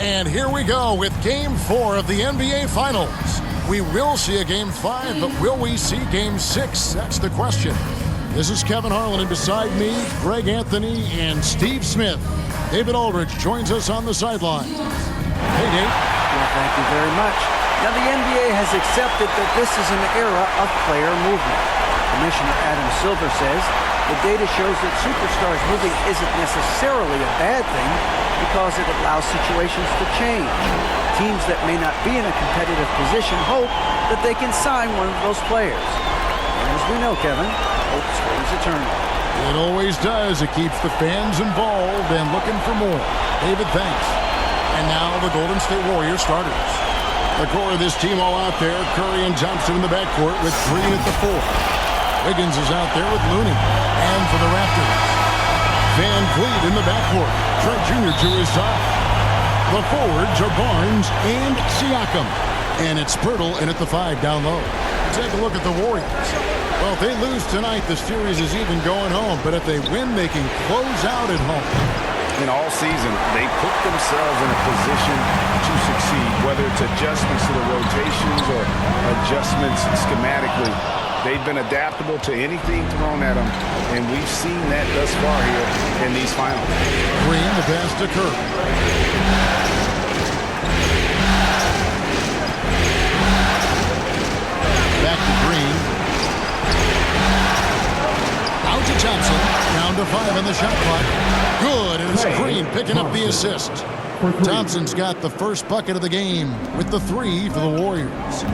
And here we go with Game 4 of the NBA Finals. We will see a Game 5, but will we see Game 6? That's the question. This is Kevin Harlan, and beside me, Greg Anthony and Steve Smith. David Aldridge joins us on the sideline. Hey, Dave. Well, thank you very much. Now, the NBA has accepted that this is an era of player movement. Commissioner Adam Silver says the data shows that superstars moving isn't necessarily a bad thing because it allows situations to change. Teams that may not be in a competitive position hope that they can sign one of those players. And as we know, Kevin, hope springs eternal. It always does. It keeps the fans involved and looking for more. David, thanks. And now the Golden State Warriors starters. The core of this team all out there. Curry and Thompson in the backcourt with Green at the 4. Wiggins is out there with Looney. And for the Raptors, Van Vliet in the backcourt. Trent Jr. to his side. The forwards are Barnes and Siakam. And it's Pirtle in at the 5 down low. Take a look at the Warriors. Well, if they lose tonight, the series is even going home. But if they win, they can close out at home. In all season, they put themselves in a position to succeed, whether it's adjustments to the rotations or adjustments schematically. They've been adaptable to anything thrown at them, and we've seen that thus far here in these finals. Green, the pass to Curry. Back to Green. Out to Thompson. Down to 5 on the shot clock. Good, and it's Green picking up the assist. Thompson's got the first bucket of the game with the 3 for the Warriors.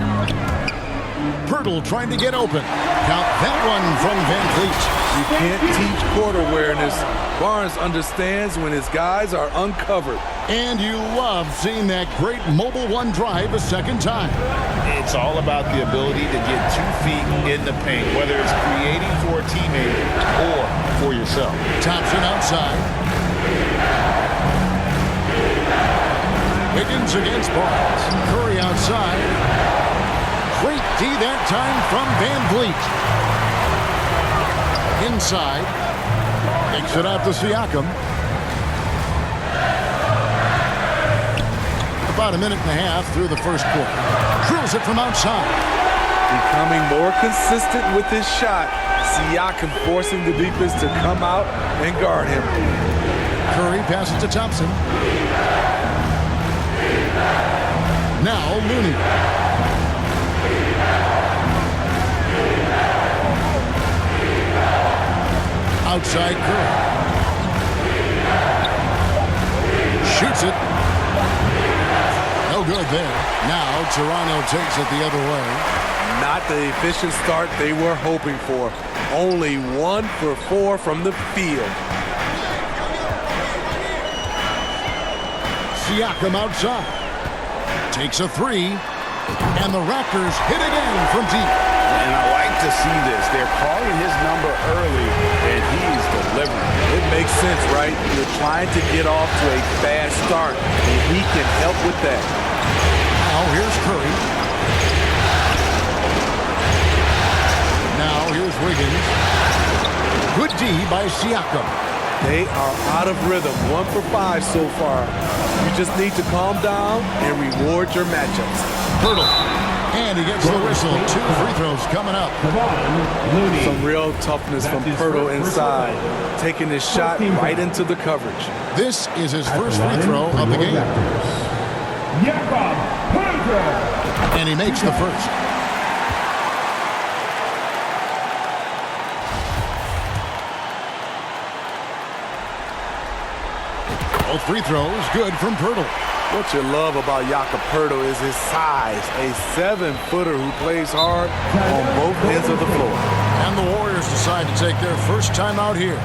Pirtle trying to get open. Count that one from Van Vliet. You can't teach court awareness. Barnes understands when his guys are uncovered. And you love seeing that great mobile one drive a second time. It's all about the ability to get 2 feet in the paint, whether it's creating for a teammate or for yourself. Thompson outside. Wiggins against Barnes. Curry outside. Great D that time from Van Vliet. Inside. Takes it out to Siakam. About a minute and a half through the first quarter. Drills it from outside. Becoming more consistent with his shot. Siakam forcing the defense to come out and guard him. Curry passes to Thompson. Now Looney. Outside Curry. Shoots it. No good there. Now Toronto takes it the other way. Not the efficient start they were hoping for. Only 1 for 4 from the field. Siakam outside. Takes a 3. And the Raptors hit again from deep. And I like to see this. They're calling his number early, and he's delivering. It makes sense, right? You're trying to get off to a fast start, and he can help with that. Now here's Curry. Now here's Wiggins. Good D by Siakam. They are out of rhythm. 1 for 5 so far. You just need to calm down and reward your matchups. Pirtle. And he gets the whistle. 2 free throws coming up. Some real toughness from Pirtle inside. Taking his shot right into the coverage. This is his first free throw of the game. And he makes the first. Both free throws good from Pirtle. What you love about Jakob Pirtle is his size. A 7-footer who plays hard on both ends of the floor. And the Warriors decide to take their first time out here.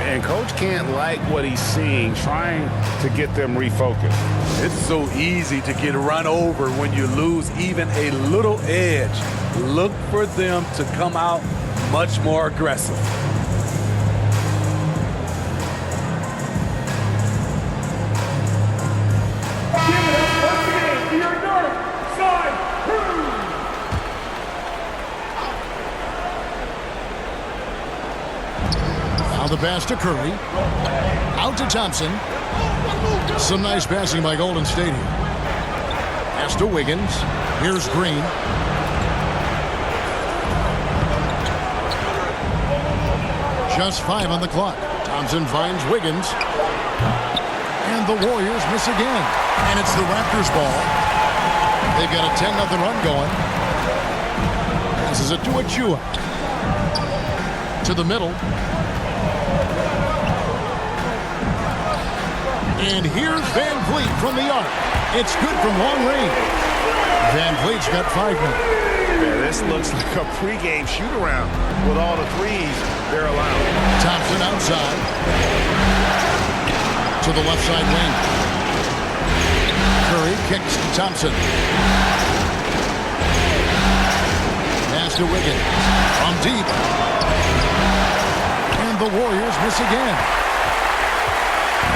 And Coach can't like what he's seeing, trying to get them refocused. It's so easy to get run over when you lose even a little edge. Look for them to come out much more aggressive. Now the pass to Curry. Out to Thompson. Some nice passing by Golden State here. Pass to Wiggins. Here's Green. Just 5 on the clock. Thompson finds Wiggins. And the Warriors miss again. And it's the Raptors ball. They've got a 10-0 run going. Passes it to Achua. To the middle. And here's Van Vliet from the arc. It's good from long range. Van Vliet's got 5 minutes. Yeah, this looks like a pregame shoot-around with all the threes they're allowing. Thompson outside. To the left side wing. Curry kicks to Thompson. Pass to Wiggins. From deep. And the Warriors miss again.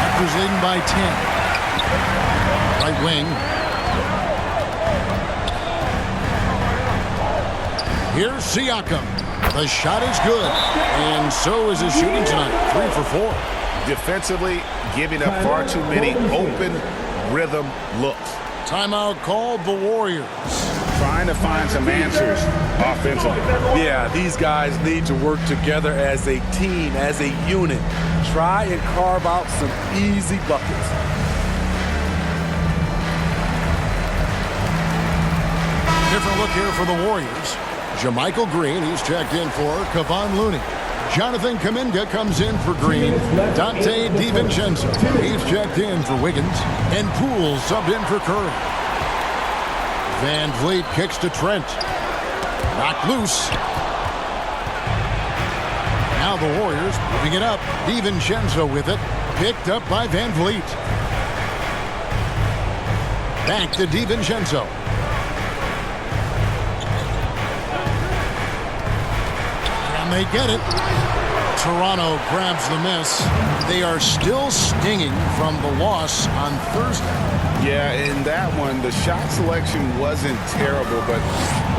Raptors leading by 10. Right wing. Here's Siakam. The shot is good. And so is his shooting tonight. 3 for 4. Defensively, giving up far too many open rhythm looks. Timeout called the Warriors. Trying to find some answers offensively. Yeah, these guys need to work together as a team, as a unit. Try and carve out some easy buckets. Different look here for the Warriors. Jermichael Green, he's checked in for Kevon Looney. Jonathan Kuminga comes in for Green. Dante DiVincenzo, he's checked in for Wiggins. And Poole subbed in for Curry. Van Vliet kicks to Trent. Knocked loose. Now the Warriors moving it up. DiVincenzo with it. Picked up by Van Vliet. Back to DiVincenzo. They get it. Toronto grabs the miss. They are still stinging from the loss on Thursday. Yeah, in that one, the shot selection wasn't terrible, but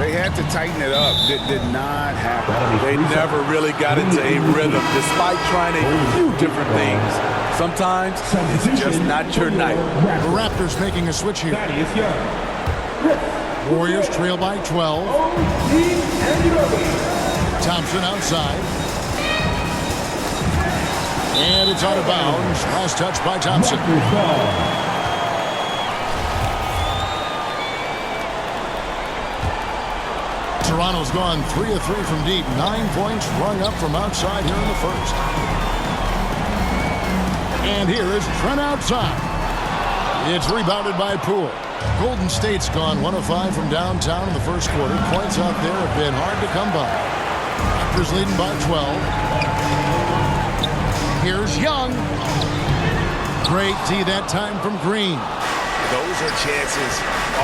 they had to tighten it up. It did not happen. They never really got into a rhythm, despite trying a few different things. Sometimes it's just not your night. The Raptors making a switch here. Warriors trail by 12. Thompson outside. And it's out of bounds. Last touch by Thompson. Toronto's gone 3 of 3 from deep. 9 points rung up from outside here in the first. And here is Trent outside. It's rebounded by Poole. Golden State's gone 1 of 5 from downtown in the first quarter. Points out there have been hard to come by. Raptors leading by 12. Here's Young. Great D that time from Green. Those are chances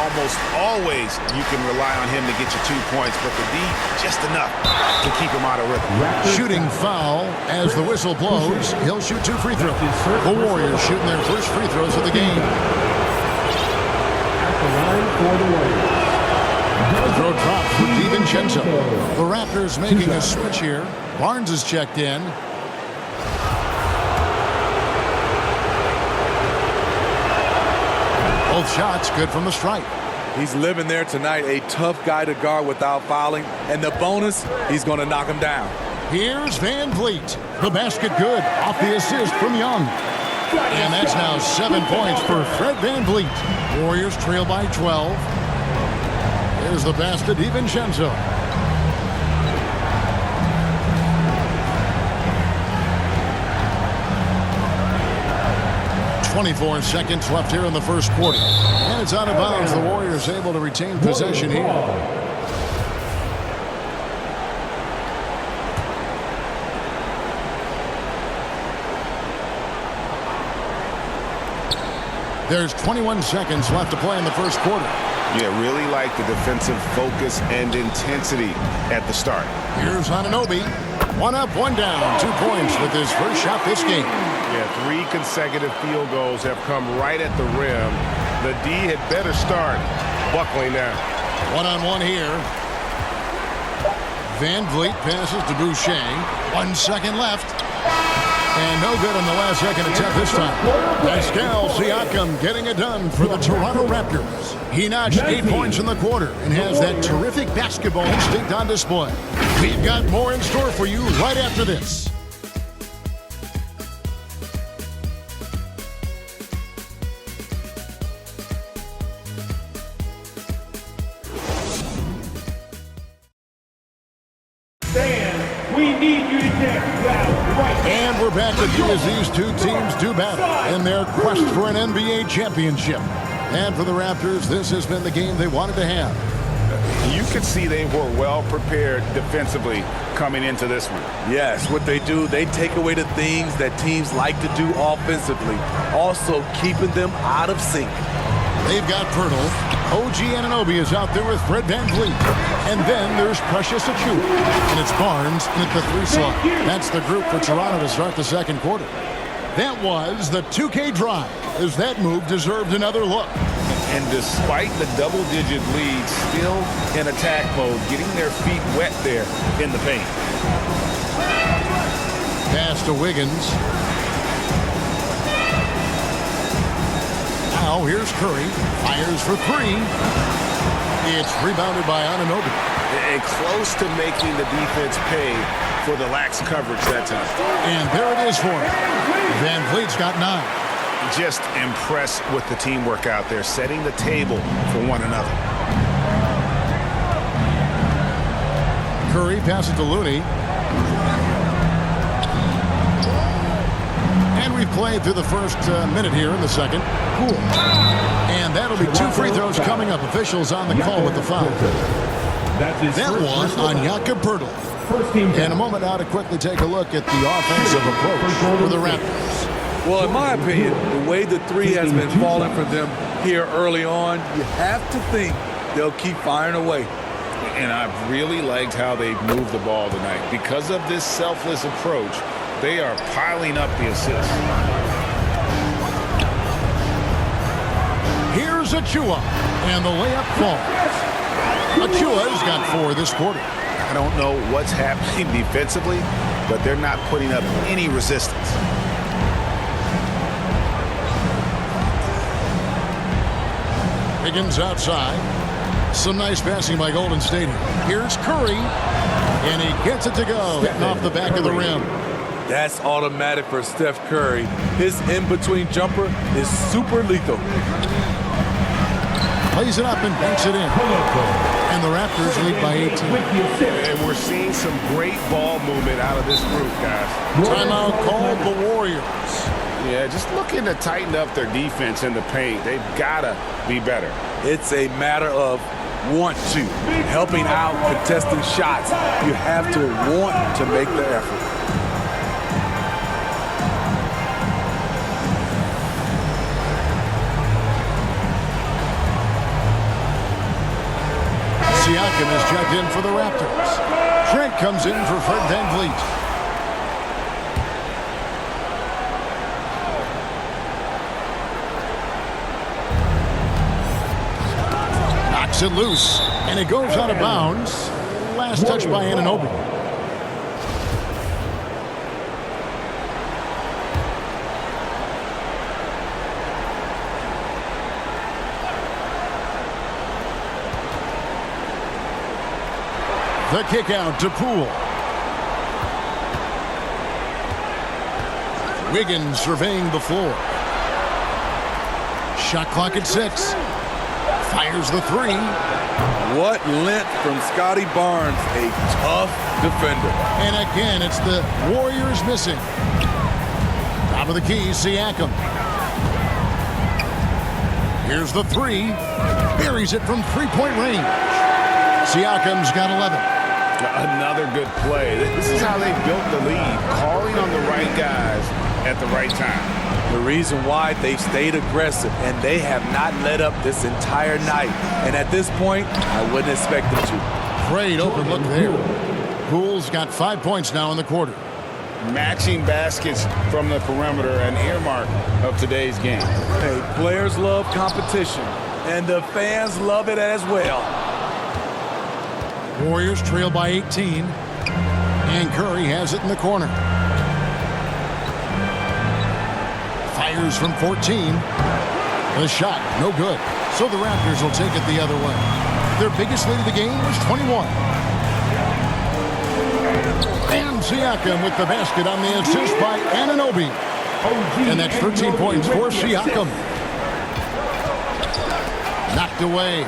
almost always you can rely on him to get you 2 points, but the D, just enough to keep him out of rhythm. Shooting foul as the whistle blows. He'll shoot 2 free throws. The Warriors shooting their first free throws of the game. At the line for the Warriors. The throw drops for DiVincenzo. The Raptors making a switch here. Barnes is checked in. Both shots good from the stripe. He's living there tonight, a tough guy to guard without fouling. And the bonus, he's going to knock him down. Here's Van Vliet. The basket good off the assist from Young. And that's now 7 points for Fred Van Vliet. Warriors trail by 12. Here's the pass to DiVincenzo. .24 seconds left here in the first quarter. And it's out of bounds. The Warriors able to retain possession here. There's 21 seconds left to play in the first quarter. Yeah, really like the defensive focus and intensity at the start. Here's Anunoby. 1 up, 1 down. 2 points with his first shot this game. Yeah, 3 consecutive field goals have come right at the rim. The D had better start buckling down. 1-on-1 here. Van Vliet passes to Boucher. 1 second left. And no good on the last second attempt this time. Pascal Siakam getting it done for the Toronto Raptors. He notched 8 points in the quarter and has that terrific basketball instinct on display. We've got more in store for you right after this. We need you to get that right. And we're back with you as these two teams do battle in their quest for an NBA championship. And for the Raptors, this has been the game they wanted to have. You could see they were well prepared defensively coming into this one. Yes, what they do, they take away the things that teams like to do offensively, also keeping them out of sync. They've got Pirtle. OG Anunoby is out there with Fred VanVleet. And then there's Precious Achiuwa. And it's Barnes in at the 3 slot. That's the group for Toronto to start the second quarter. That was the 2K drive, as that move deserved another look. And despite the double-digit lead, still in attack mode, getting their feet wet there in the paint. Pass to Wiggins. Now here's Curry. Fires for 3. It's rebounded by Anunoby. And close to making the defense pay for the lax coverage that time. And there it is for him. VanVleet's got 9. Just impressed with the teamwork out there, setting the table for one another. Curry passes to Looney. And we've played through the first minute here in the second. Cool. And that'll be 2 free throws coming up. Officials on the call with the foul. That one on Jakob Pirtle. In a moment now to quickly take a look at the offensive approach for the Raptors. Well, in my opinion, the way the 3 has been falling for them here early on, you have to think they'll keep firing away. And I've really liked how they've moved the ball tonight. Because of this selfless approach, they are piling up the assists. Here's Achiuwa, and the layup falls. Achiuwa's got 4 this quarter. I don't know what's happening defensively, but they're not putting up any resistance. Wiggins outside. Some nice passing by Golden State. Here's Curry, and he gets it to go, hitting off the back of the rim. That's automatic for Steph Curry. His in-between jumper is super lethal. Plays it up and banks it in. And the Raptors lead by 18. And we're seeing some great ball movement out of this group, guys. Timeout called the Warriors. Yeah, just looking to tighten up their defense in the paint. They've got to be better. It's a matter of want to. Helping out, contesting shots. You have to want to make the effort. Siakam is checked in for the Raptors. Trent comes in for Fred VanVleet. Knocks it loose, and it goes out of bounds. Last touch by Anunoby. The kick out to Poole. Wiggins surveying the floor. Shot clock at 6. Fires the 3. What length from Scotty Barnes, a tough defender. And again, it's the Warriors missing. Top of the key, Siakam. Here's the 3. Buries it from 3-point range. Siakam's got 11. Another good play. This is how they built the lead, calling on the right guys at the right time. The reason why they've stayed aggressive, and they have not let up this entire night. And at this point, I wouldn't expect them to. Great open look there. Poole's got 5 points now in the quarter. Matching baskets from the perimeter, an earmark of today's game. Hey, players love competition, and the fans love it as well. Warriors trail by 18. And Curry has it in the corner. Fires from 14. The shot, no good. So the Raptors will take it the other way. Their biggest lead of the game was 21. And Siakam with the basket on the assist by Anunoby. And that's 13 points for Siakam. Knocked away.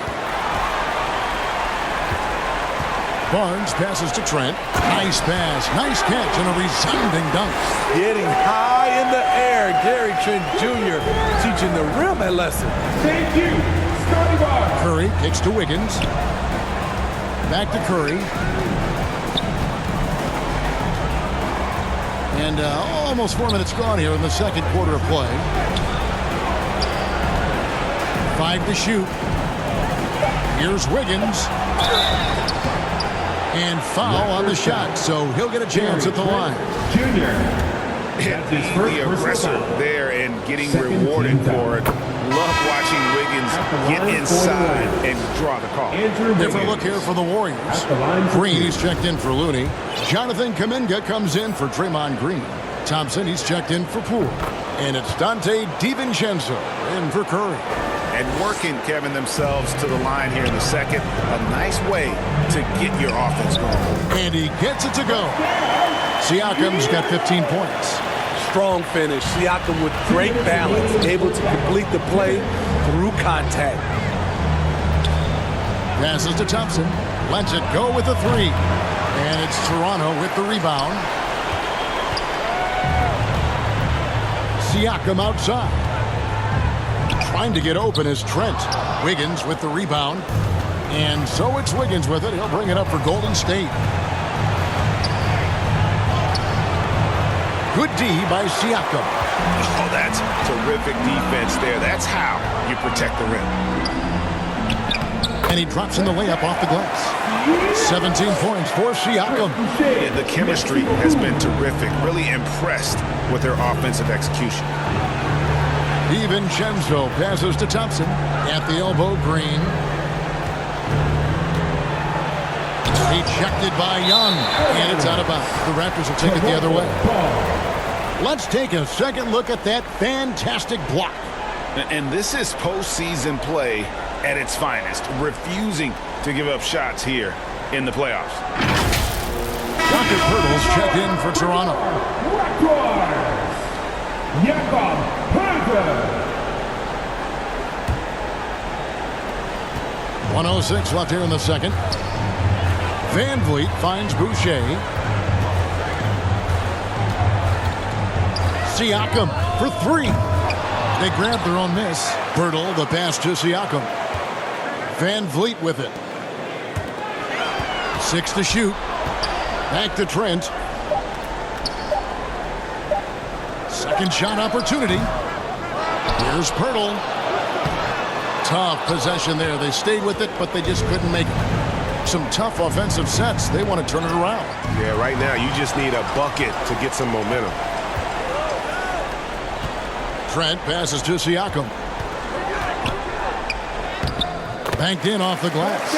Barnes passes to Trent. Nice pass, nice catch, and a resounding dunk. Getting high in the air. Gary Trent Jr. teaching the rim a lesson. Thank you. Scotty Barnes. Curry kicks to Wiggins. Back to Curry. And almost 4 minutes gone here in the second quarter of play. 5 to shoot. Here's Wiggins. And foul on the shot, so he'll get a chance at the line. Junior. That's his first The aggressor personal foul. there and getting Second rewarded team foul. for it. Love watching Wiggins get inside and draw the call. Andrew Different Wiggins. look here for the Warriors. At the line for Green, two. he's checked in for Looney. Jonathan Kuminga comes in for Draymond Green. Thompson, he's checked in for Poole. And it's Dante DiVincenzo in for Curry. And working, Kevin, themselves to the line here in the second. A nice way to get your offense going. And he gets it to go. Siakam's got 15 points. Strong finish. Siakam with great balance, able to complete the play through contact. Passes to Thompson. Lets it go with the three. And it's Toronto with the rebound. Siakam outside. Trying to get open is Trent. Wiggins with the rebound. And so it's Wiggins with it. He'll bring it up for Golden State. Good D by Siakam. Oh, that's terrific defense there. That's how you protect the rim. And he drops in the layup off the glass. 17 points for Siakam. Yeah, the chemistry has been terrific. Really impressed with their offensive execution. DiVincenzo passes to Thompson. At the elbow, Green. Ejected by Young. And it's out of bounds. The Raptors will take it the other way. Let's take a second look at that fantastic block. And this is postseason play at its finest. Refusing to give up shots here in the playoffs. Rocket Hurdles checked in for Toronto. Raptors. Jakob Panther. 1:06 left here in the second. Van Vliet finds Boucher. Siakam for three. They grab their own miss. Birtle, the pass to Siakam. Van Vliet with it. 6 to shoot. Back to Trent. Second shot opportunity. Here's Pirtle. Tough possession there. They stayed with it, but they just couldn't make it. Some tough offensive sets. They want to turn it around. Yeah, right now you just need a bucket to get some momentum. Trent passes to Siakam. Banked in off the glass.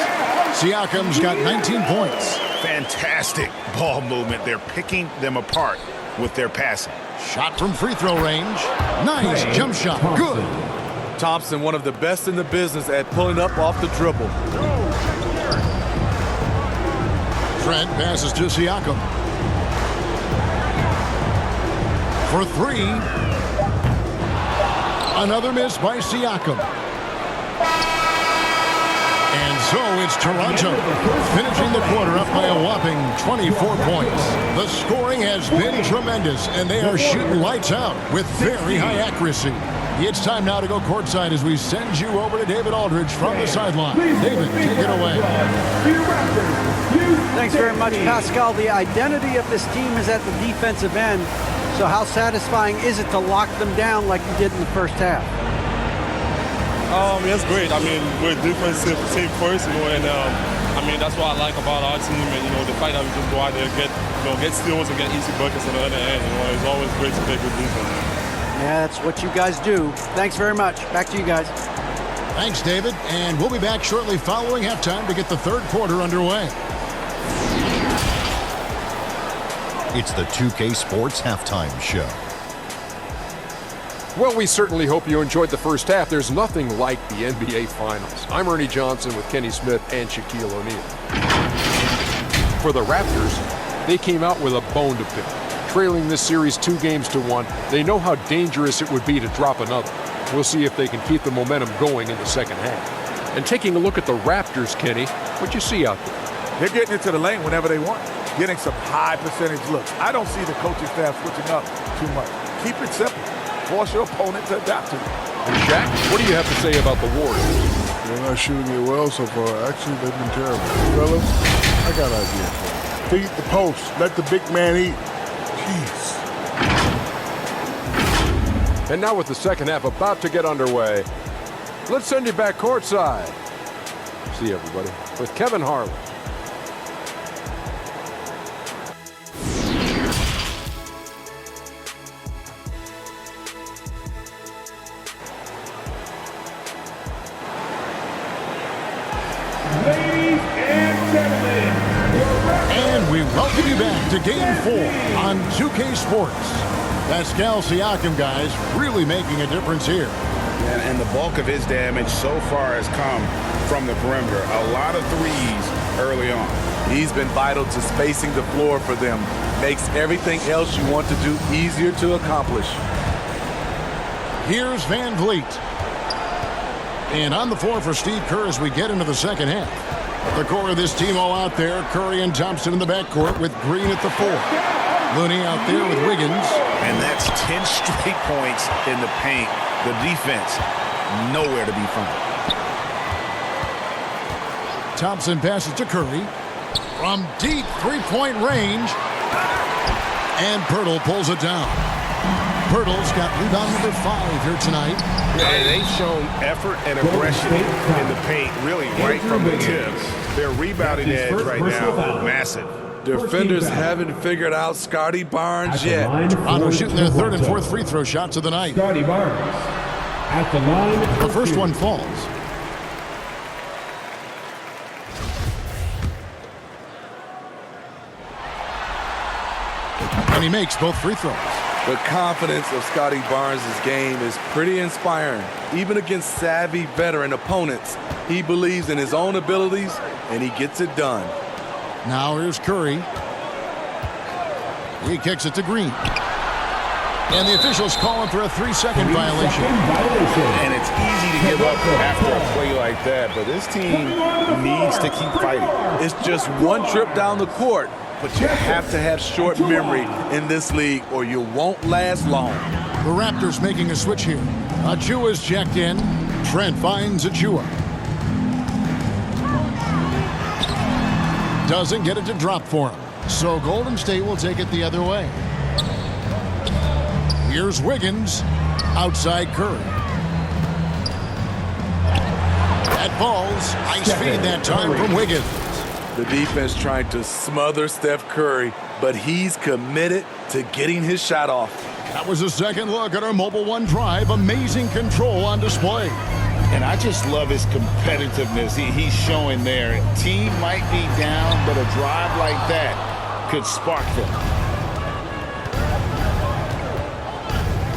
Siakam's got 19 points. Fantastic ball movement. They're picking them apart with their passing. Shot from free throw range. Nice jump shot. Good. Thompson, one of the best in the business at pulling up off the dribble. Trent passes to Siakam. For three. Another miss by Siakam. And so it's Toronto finishing the quarter up by a whopping 24 points. The scoring has been tremendous, and they are shooting lights out with very high accuracy. It's time now to go courtside as we send you over to David Aldridge from the sideline. David, take it away. Thanks very much, Pascal. The identity of this team is at the defensive end. So how satisfying is it to lock them down like you did in the first half? It's great. I mean, we're a defensive team first, and I mean that's what I like about our team, and the fact that we just go out there and get steals and get easy buckets on the other end. It's always great to play good defense. Yeah, that's what you guys do. Thanks very much. Back to you guys. Thanks, David. And we'll be back shortly following halftime to get the third quarter underway. It's the 2K Sports Halftime Show. Well, we certainly hope you enjoyed the first half. There's nothing like the NBA Finals. I'm Ernie Johnson with Kenny Smith and Shaquille O'Neal. For the Raptors, they came out with a bone to pick. Trailing this series 2-1, they know how dangerous it would be to drop another. We'll see if they can keep the momentum going in the second half. And taking a look at the Raptors, Kenny, what you see out there? They're getting into the lane whenever they want, getting some high percentage looks. I don't see the coaching staff switching up too much. Keep it simple. Force your opponent to adapt to it. And Shaq, what do you have to say about the Warriors? They're not shooting it well so far. Actually, they've been terrible. Fellas, I got an idea for you. Feed the post. Let the big man eat. Jeez. And now with the second half about to get underway, let's send you back courtside. See you, everybody, with Kevin Harlan. Ladies and gentlemen, And we welcome you back to Game 4 on 2K Sports. Pascal Siakam, guys, really making a difference here. And the bulk of his damage so far has come from the perimeter. A lot of threes early on. He's been vital to spacing the floor for them. Makes everything else you want to do easier to accomplish. Here's Van Vliet. And on the floor for Steve Kerr as we get into the second half. The core of this team all out there. Curry and Thompson in the backcourt with Green at the 4. Looney out there with Wiggins. And that's 10 straight points in the paint. The defense, nowhere to be found. Thompson passes to Curry. From deep three-point range. And Pirtle pulls it down. Pirtle's got rebound number 5 here tonight. And they've shown effort and aggression in the paint, really right from the tip. Their rebounding edge right now, massive. Defenders haven't figured out Scotty Barnes yet. Toronto shooting their third and fourth free throw shots of the night. Scotty Barnes at the line. The first one falls. And he makes both free throws. The confidence of Scotty Barnes' game is pretty inspiring. Even against savvy veteran opponents, he believes in his own abilities, and he gets it done. Now here's Curry. He kicks it to Green. And the officials calling for a 3-second violation. And it's easy to give up after a play like that, but this team needs to keep fighting. It's just one trip down the court, but you have to have short memory in this league or you won't last long. The Raptors making a switch here. Achua's checked in. Trent finds Achua. Doesn't get it to drop for him. So Golden State will take it the other way. Here's Wiggins. Outside Curry. That falls. Nice feed that time from Wiggins. The defense trying to smother Steph Curry, but he's committed to getting his shot off. That was a second look at our Mobile One drive. Amazing control on display. And I just love his competitiveness he's showing there. Team might be down, but a drive like that could spark them.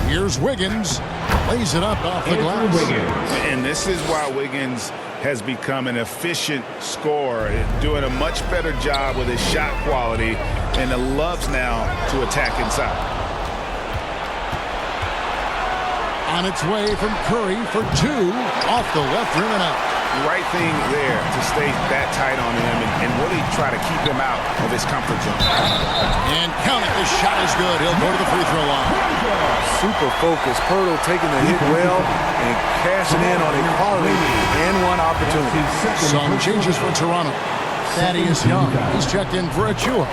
Here's Wiggins. Lays it up off the glass. And this is why Wiggins has become an efficient scorer, doing a much better job with his shot quality, and loves now to attack inside. On its way from Curry for 2. Off the left rim and out. The right thing there to stay that tight on him and really try to keep him out of his comfort zone. And count it. The shot is good. He'll go to the free throw line. Super focused. Pirtle taking the hit well and cashing in on a quality and one opportunity. Some changes for Toronto. Thaddeus Young. He's checked in for Achua.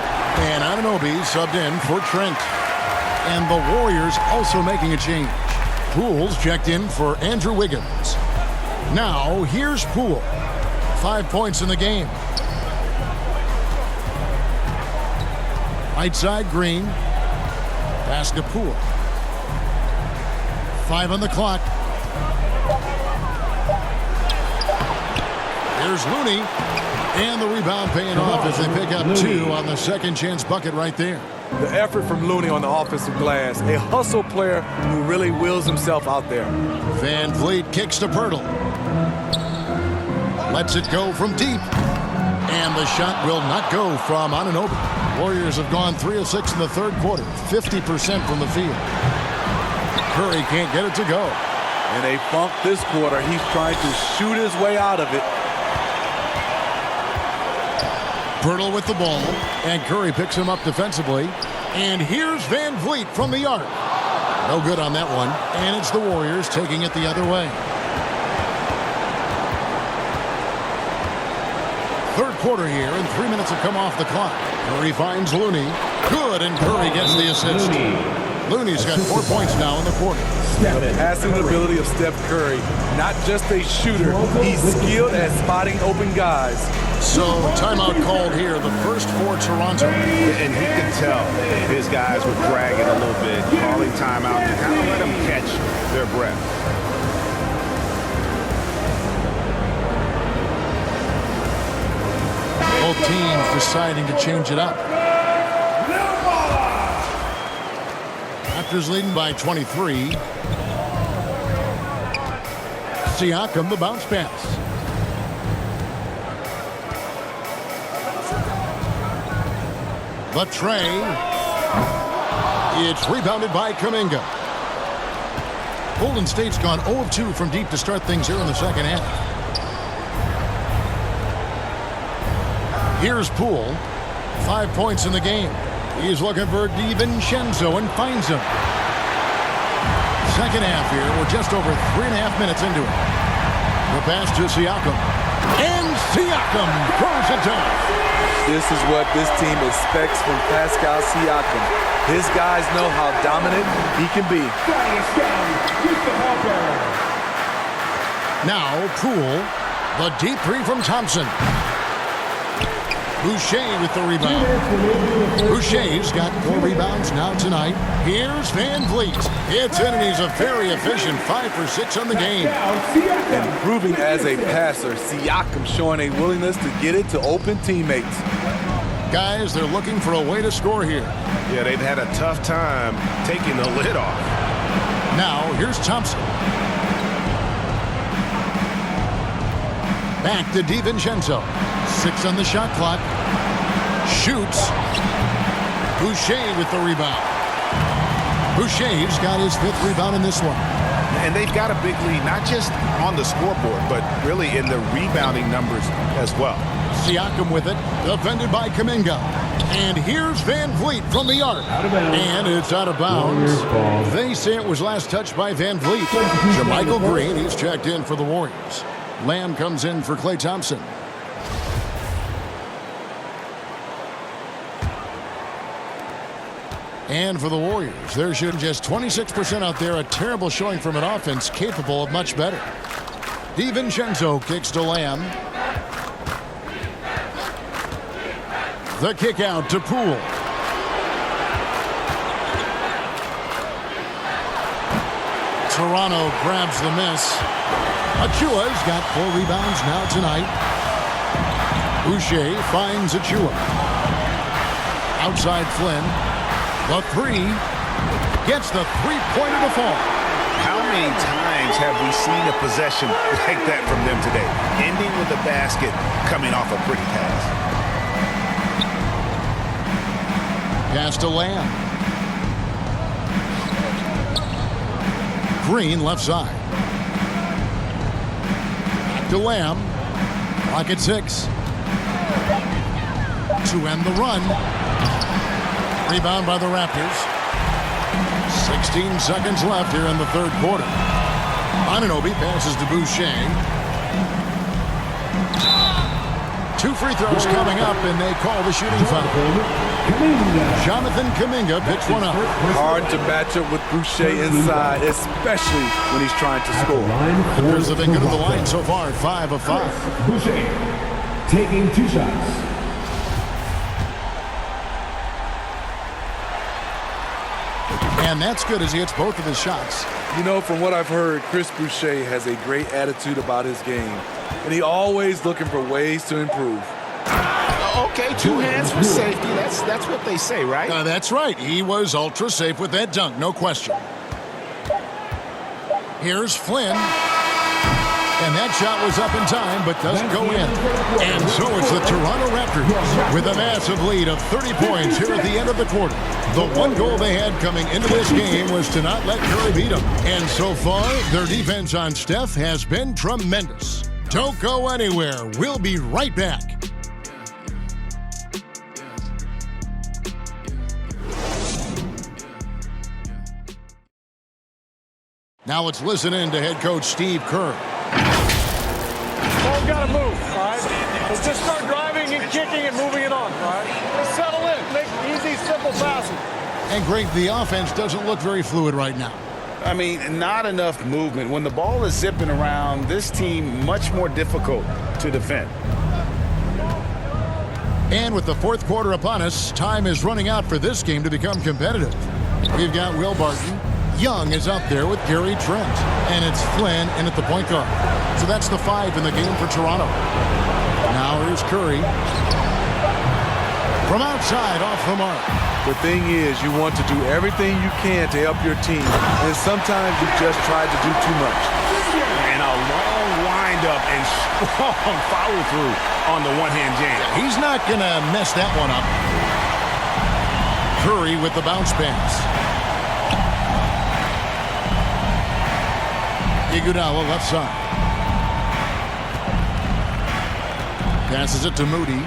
And Anunoby subbed in for Trent. And the Warriors also making a change. Poole's checked in for Andrew Wiggins. Now, here's Poole. 5 points in the game. Right side, Green. Pass to Poole. 5 on the clock. Here's Looney. And the rebound paying off as they pick up 2 on the second chance bucket right there. The effort from Looney on the offensive glass. A hustle player who really wills himself out there. Van Vliet kicks to Pirtle. Lets it go from deep. And the shot will not go from Anunoby. Warriors have gone 3 of 6 in the third quarter. 50% from the field. Curry can't get it to go. In a funk this quarter, he's trying to shoot his way out of it. Pirtle with the ball, and Curry picks him up defensively. And here's Van Vliet from the arc. No good on that one, and it's the Warriors taking it the other way. Third quarter here, and 3 minutes have come off the clock. Curry finds Looney. Good, and Curry gets the assist. Looney's got 4 points now in the quarter. The passing ability of Steph Curry, not just a shooter, he's skilled at spotting open guys. So, timeout called here, the first for Toronto. And he could tell his guys were dragging a little bit, calling timeout to kind of let them catch their breath. Both teams deciding to change it up. Raptors leading by 23. Siakam, the bounce pass. The tray. It's rebounded by Kuminga. Golden State's gone 0 of 2 from deep to start things here in the second half. Here's Poole. 5 points in the game. He's looking for DiVincenzo and finds him. Second half here. We're just over 3.5 minutes into it. The pass to Siakam. And Siakam throws it down. This is what this team expects from Pascal Siakam. His guys know how dominant he can be. Now Poole. The deep three from Thompson. Boucher with the rebound. Boucher's got 4 rebounds now tonight. Here's Van Vliet. It's in, and he's a very efficient 5 for 6 on the game. Improving as a passer, Siakam showing a willingness to get it to open teammates. Guys, they're looking for a way to score here. Yeah, they've had a tough time taking the lid off. Now, here's Thompson. Back to DiVincenzo. 6 on the shot clock. Shoots. Boucher with the rebound. Boucher's got his 5th rebound in this one. And they've got a big lead, not just on the scoreboard, but really in the rebounding numbers as well. Siakam with it, defended by Kuminga. And here's Van Vliet from the arc. And it's out of bounds. They say it was last touched by Van Vliet. Jermichael Green, he's checked in for the Warriors. Lamb comes in for Klay Thompson. And for the Warriors, they're shooting just 26% out there. A terrible showing from an offense capable of much better. DiVincenzo kicks to Lamb. The kick out to Poole. Toronto grabs the miss. Achua's got 4 rebounds now tonight. Boucher finds Achua. Outside Flynn. The 3 gets the 3-pointer to fall. How many times have we seen a possession like that from them today? Ending with a basket, coming off a pretty pass. Pass to Lamb. Green left side. Back to Lamb. Clock at 6. To end the run. Rebound by the Raptors. 16 seconds left here in the third quarter. Anunoby passes to Boucher. 2 free throws coming up, and they call the shooting foul. Jonathan Kuminga picks one up. Hard to match up with Boucher inside, especially when he's trying to score. Raptors have been good at the line so far, 5 of 5. Boucher taking 2 shots. And that's good as he hits both of his shots. You know, from what I've heard, Chris Boucher has a great attitude about his game. And he's always looking for ways to improve. Okay, two hands for safety. That's what they say, right? That's right. He was ultra safe with that dunk, no question. Here's Flynn. And that shot was up in time, but doesn't go in. And so it's the Toronto Raptors with a massive lead of 30 points here at the end of the quarter. The one goal they had coming into this game was to not let Curry beat them. And so far, their defense on Steph has been tremendous. Don't go anywhere. We'll be right back. Now let's listen in to head coach Steve Kerr. Ball's got to move, all right? Let's just start driving and kicking and moving it on, all right? Let's settle in. Make easy, simple passes. And Greg, the offense doesn't look very fluid right now. I mean, not enough movement. When the ball is zipping around, this team much more difficult to defend. And with the fourth quarter upon us, time is running out for this game to become competitive. We've got Will Barton. Young is up there with Gary Trent. And it's Flynn in at the point guard. So that's the 5 in the game for Toronto. Now here's Curry. From outside, off the mark. The thing is, you want to do everything you can to help your team. And sometimes you just try to do too much. And a long windup and strong follow-through on the one-hand jam. He's not going to mess that one up. Curry with the bounce pass. Iguodala left side. Passes it to Moody.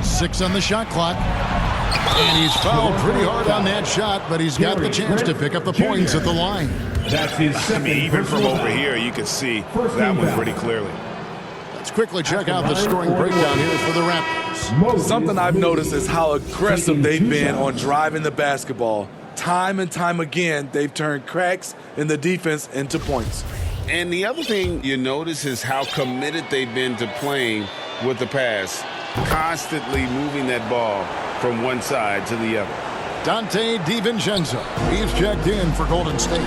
6 on the shot clock. And he's fouled pretty hard on that shot, but he's got the chance to pick up the points at the line. That's his I mean, even from over here, you can see that one pretty clearly. Let's quickly check out the scoring breakdown here for the Raptors. Something I've noticed is how aggressive they've been on driving the basketball. Time and time again, they've turned cracks in the defense into points. And the other thing you notice is how committed they've been to playing with the pass, constantly moving that ball from one side to the other. Dante DiVincenzo. He's checked in for Golden State.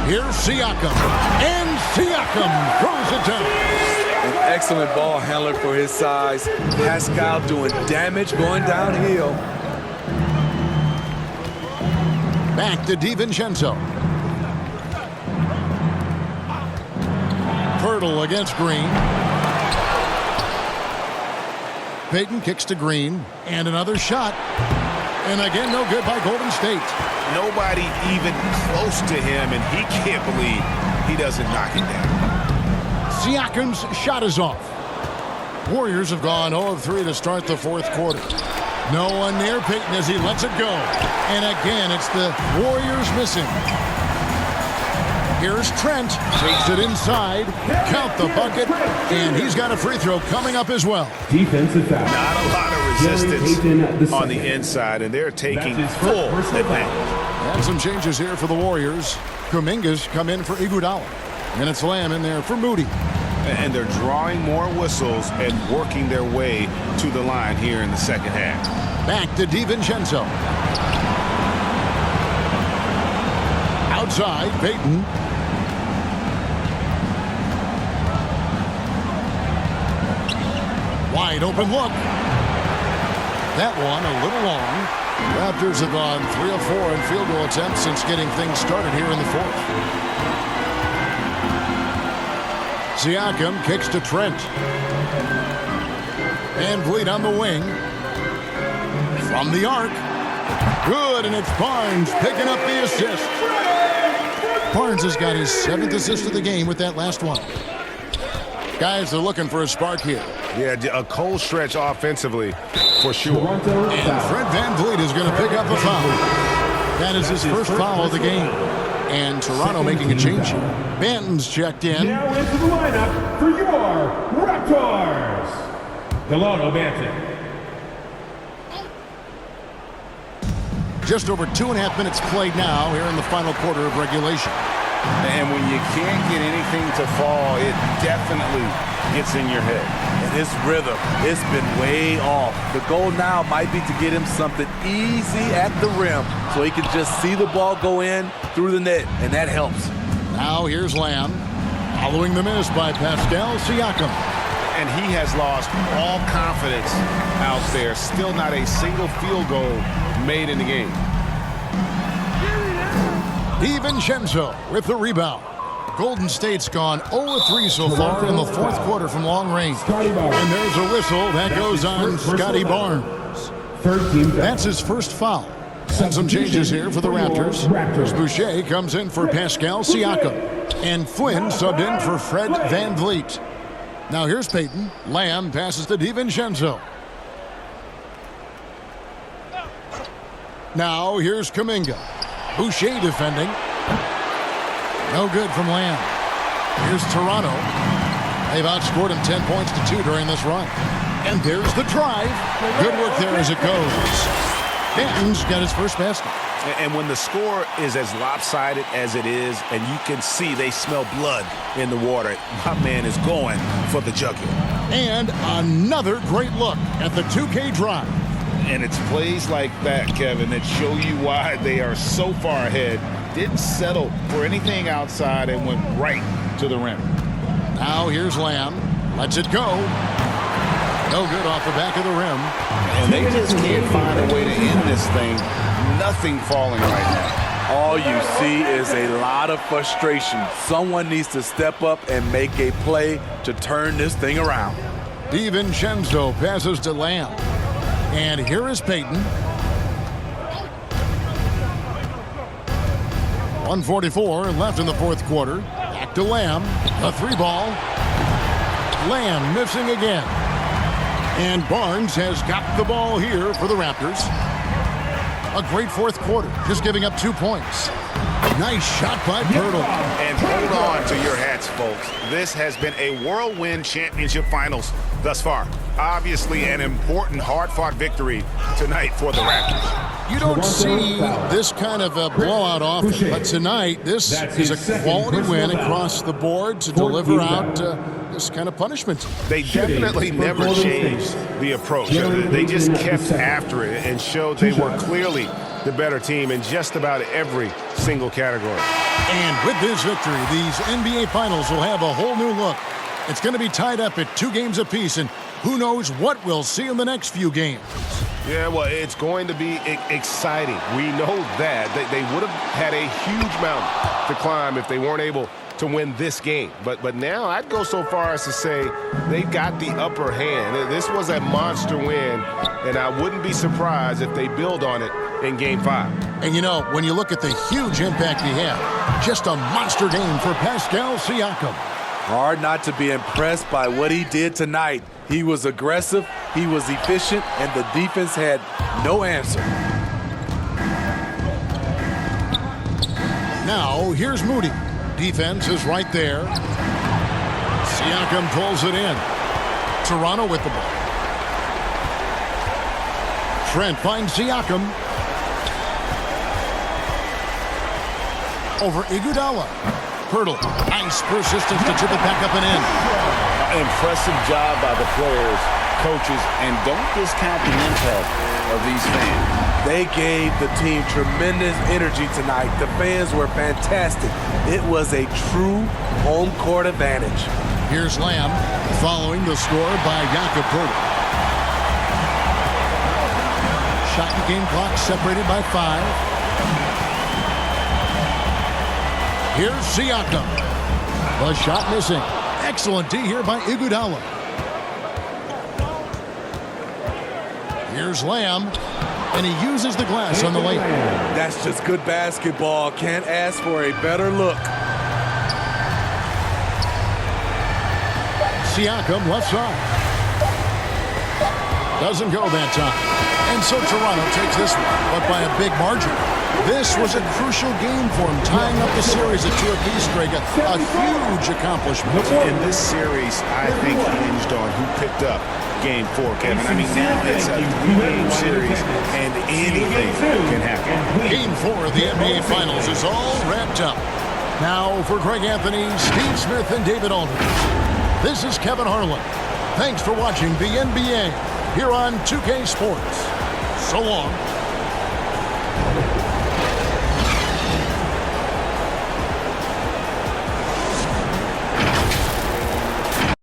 Here's Siakam. And Siakam throws it down. An excellent ball handler for his size. Pascal doing damage going downhill. Back to DiVincenzo. Pirtle against Green. Payton kicks to Green. And another shot. And again, no good by Golden State. Nobody even close to him, and he can't believe he doesn't knock it down. Siakam's shot is off. Warriors have gone 0 of 3 to start the fourth quarter. No one near Payton as he lets it go. And again, it's the Warriors missing. Here's Trent. Takes it inside. Count the bucket. And he's got a free throw coming up as well. Defensive foul. Not a lot of resistance on the inside, and they're taking full advantage. And some changes here for the Warriors. Kuminga's come in for Iguodala. And it's Lamb in there for Moody. And they're drawing more whistles and working their way to the line here in the second half. Back to DiVincenzo. Outside, Payton. Wide open look. That one a little long. Raptors have gone 3 of 4 in field goal attempts since getting things started here in the fourth. Siakam kicks to Trent. Van Vliet on the wing. From the arc. Good, and it's Barnes picking up the assist. Barnes has got his 7th assist of the game with that last one. Guys, they're looking for a spark here. Yeah, a cold stretch offensively, for sure. And Fred Van Vliet is going to pick up a foul. That is his first foul of the game. And Toronto making a change here. Banton's checked in. Now into the lineup for your Raptors, Delano Banton. Just over 2.5 minutes played now here in the final quarter of regulation. And when you can't get anything to fall, it definitely gets in your head. And his rhythm, it's been way off. The goal now might be to get him something easy at the rim so he can just see the ball go in through the net, and that helps. Now here's Lamb, following the miss by Pascal Siakam. And he has lost all confidence out there. Still not a single field goal made in the game. DiVincenzo with the rebound. Golden State's gone 0-3 so far in the fourth quarter from long range. And there's a whistle that goes on Scotty Barnes. That's his first foul. And some changes here for the Raptors. Boucher comes in for Pascal Siakam. And Flynn subbed in for Fred VanVleet. Now here's Payton. Lamb passes to DiVincenzo. Now here's Kuminga. Boucher defending. No good from Lamb. Here's Toronto. They've outscored him 10 points to 2 during this run. And there's the drive. Good work there as it goes. Payton's got his first basket. And when the score is as lopsided as it is, and you can see they smell blood in the water, my man is going for the jugular. And another great look at the 2K drive. And it's plays like that, Kevin, that show you why they are so far ahead. Didn't settle for anything outside and went right to the rim. Now here's Lamb. Lets it go. No good off the back of the rim. And they just can't find a way to end this thing. Nothing falling right now. All you see is a lot of frustration. Someone needs to step up and make a play to turn this thing around. DiVincenzo passes to Lamb. And here is Payton. 1:44 left in the fourth quarter. Back to Lamb. A 3-ball. Lamb missing again. And Barnes has got the ball here for the Raptors. A great fourth quarter, just giving up 2 points. Nice shot by Pirtle. And hold on to your hats, folks. This has been a whirlwind championship finals thus far. Obviously an important, hard-fought victory tonight for the Raptors. You don't see this kind of a blowout often, but tonight this is a quality win across the board to deliver out this kind of punishment. They definitely never changed the approach. They just kept after it and showed they were clearly the better team in just about every single category. And with this victory, these NBA Finals will have a whole new look. It's going to be tied up at 2 games apiece, and who knows what we'll see in the next few games. Yeah, well, it's going to be exciting. We know that. They would have had a huge mountain to climb if they weren't able to win this game. But now I'd go so far as to say they've got the upper hand. This was a monster win, and I wouldn't be surprised if they build on it in Game 5. And, you know, when you look at the huge impact he had, just a monster game for Pascal Siakam. Hard not to be impressed by what he did tonight. He was aggressive, he was efficient, and the defense had no answer. Now, here's Moody. Defense is right there. Siakam pulls it in. Toronto with the ball. Trent finds Siakam. Over Iguodala. Pirtle. Nice persistence to tip it back up and in. Impressive job by the players, coaches, and don't discount the impact of these fans. They gave the team tremendous energy tonight. The fans were fantastic. It was a true home court advantage. Here's Lamb following the score by Jakob Pirtle. Shot and game clock separated by 5. Here's Siakam. The shot missing. Excellent D here by Iguodala. Here's Lamb. And he uses the glass on the layup. That's just good basketball. Can't ask for a better look. Siakam left side. Doesn't go that time. And so Toronto takes this one, but by a big margin. This was a crucial game for him, tying up the series at 2 apiece, Greg. A huge accomplishment. In this series, I think hinged on who picked up Game 4, Kevin. I mean, now it's a 3-game series, and anything can happen. Game 4 of the NBA Finals is all wrapped up. Now for Greg Anthony, Steve Smith, and David Aldridge. This is Kevin Harlan. Thanks for watching the NBA here on 2K Sports. So long.